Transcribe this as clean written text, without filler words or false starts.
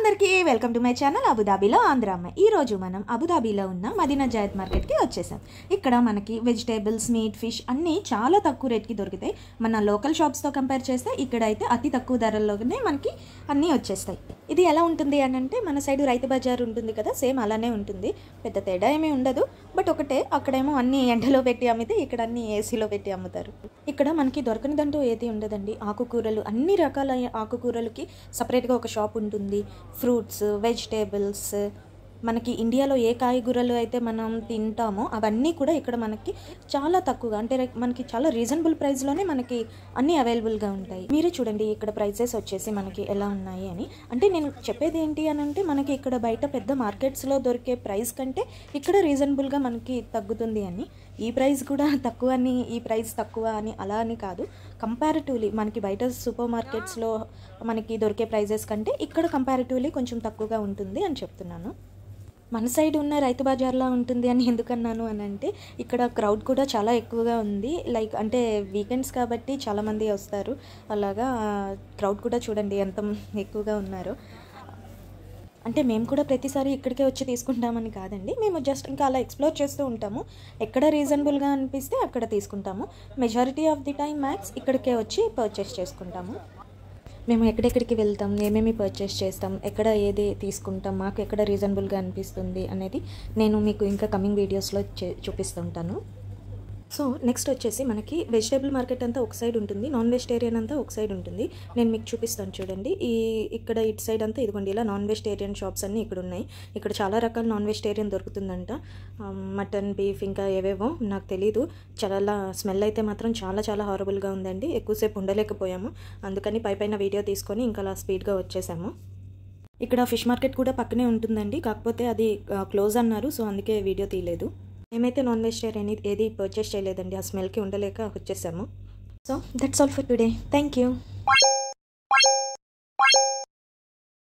అందరికీ welcome to my channel అబుదాబీలో ఆంధ్ర అమ్మాయి. ఈరోజు మనం అబుదాబీలో ఉన్న మదీనా జాయద్ మార్కెట్కి వచ్చేసాం. ఇక్కడ మనకి వెజిటేబుల్స్, మీట్, ఫిష్ అన్నీ చాలా తక్కువ రేట్కి దొరుకుతాయి. మన లోకల్ షాప్స్తో కంపేర్ చేస్తే ఇక్కడ అయితే అతి తక్కువ ధరల్లోనే మనకి అన్నీ వచ్చేస్తాయి. ఇది ఎలా ఉంటుంది అని అంటే, మన సైడ్ రైతు బజార్ ఉంటుంది కదా, సేమ్ అలానే ఉంటుంది. పెద్ద తేడా ఏమీ ఉండదు. బట్ ఒకటే, అక్కడేమో అన్నీ ఎండలో పెట్టి అమ్మితే ఇక్కడ అన్నీ ఏసీలో పెట్టి అమ్ముతారు. ఇక్కడ మనకి దొరకనిదంటూ ఏది ఉండదండి. ఆకుకూరలు, అన్ని రకాల ఆకుకూరలకి సపరేట్గా ఒక షాప్ ఉంటుంది. ఫ్రూట్స్, వెజిటేబుల్స్, మనకి ఇండియాలో ఏ కాయగూరలు అయితే మనం తింటామో అవన్నీ కూడా ఇక్కడ మనకి చాలా తక్కువగా, అంటే మనకి చాలా రీజనబుల్ ప్రైస్లోనే మనకి అన్నీ అవైలబుల్గా ఉంటాయి. మీరే చూడండి ఇక్కడ ప్రైజెస్ వచ్చేసి మనకి ఎలా ఉన్నాయి అని. అంటే నేను చెప్పేది ఏంటి అని అంటే, మనకి ఇక్కడ బయట పెద్ద మార్కెట్స్లో దొరికే ప్రైస్ కంటే ఇక్కడ రీజనబుల్గా మనకి తగ్గుతుంది అని. ఈ ప్రైస్ కూడా తక్కువ అని, ఈ ప్రైస్ తక్కువ అని అలా అని కాదు. కంపారిటివ్లీ మనకి బయట సూపర్ మార్కెట్స్లో మనకి దొరికే ప్రైజెస్ కంటే ఇక్కడ కంపారిటివ్లీ కొంచెం తక్కువగా ఉంటుంది అని చెప్తున్నాను. మన సైడ్ ఉన్న రైతు బజార్లా ఉంటుంది అని ఎందుకన్నాను అని అంటే, ఇక్కడ క్రౌడ్ కూడా చాలా ఎక్కువగా ఉంది. లైక్ అంటే వీకెండ్స్ కాబట్టి చాలామంది వస్తారు. అలాగా క్రౌడ్ కూడా చూడండి ఎంత ఎక్కువగా ఉన్నారో. అంటే మేము కూడా ప్రతిసారి ఇక్కడికే వచ్చి తీసుకుంటామని కాదండి, మేము జస్ట్ ఇంకా అలా ఎక్స్ప్లోర్ చేస్తూ ఉంటాము. ఎక్కడ రీజనబుల్గా అనిపిస్తే అక్కడ తీసుకుంటాము. Majority of the time max ఇక్కడికే వచ్చి పర్చేస్ చేసుకుంటాము. మేము ఎక్కడెక్కడికి వెళ్తాం, ఏమేమి పర్చేస్ చేస్తాం, ఎక్కడ ఏది తీసుకుంటాం, మాకు ఎక్కడ రీజనబుల్గా అనిపిస్తుంది అనేది నేను మీకు ఇంకా కమింగ్ వీడియోస్లో చూపిస్తుంటాను. సో నెక్స్ట్ వచ్చేసి మనకి వెజిటేబుల్ మార్కెట్ అంతా ఒక సైడ్ ఉంటుంది, నాన్ వెజిటేరియన్ అంతా ఒక సైడ్ ఉంటుంది. నేను మీకు చూపిస్తాను చూడండి. ఇక్కడ ఇటు సైడ్ అంతా ఇదిగోండి ఇలా నాన్ వెజిటేరియన్ షాప్స్ అన్నీ ఇక్కడ ఉన్నాయి. ఇక్కడ చాలా రకాల నాన్ వెజిటేరియన్ దొరుకుతుందంట. మటన్, బీఫ్, ఇంకా ఏవేవో నాకు తెలీదు. చాలా స్మెల్ అయితే మాత్రం చాలా చాలా హారబుల్గా ఉందండి. ఎక్కువసేపు ఉండలేకపోయాము, అందుకని పైన వీడియో తీసుకొని ఇంకా అలా స్పీడ్గా వచ్చేసాము. ఇక్కడ ఫిష్ మార్కెట్ కూడా పక్కనే ఉంటుందండి, కాకపోతే అది క్లోజ్ అన్నారు, సో అందుకే వీడియో తీయలేదు. మేమైతే నాన్ వెజిటేరియన్ ఏది పర్చేస్ చేయలేదండి, ఆ స్మెల్కి ఉండలేక వచ్చేసాము. So that's all for today. Thank you.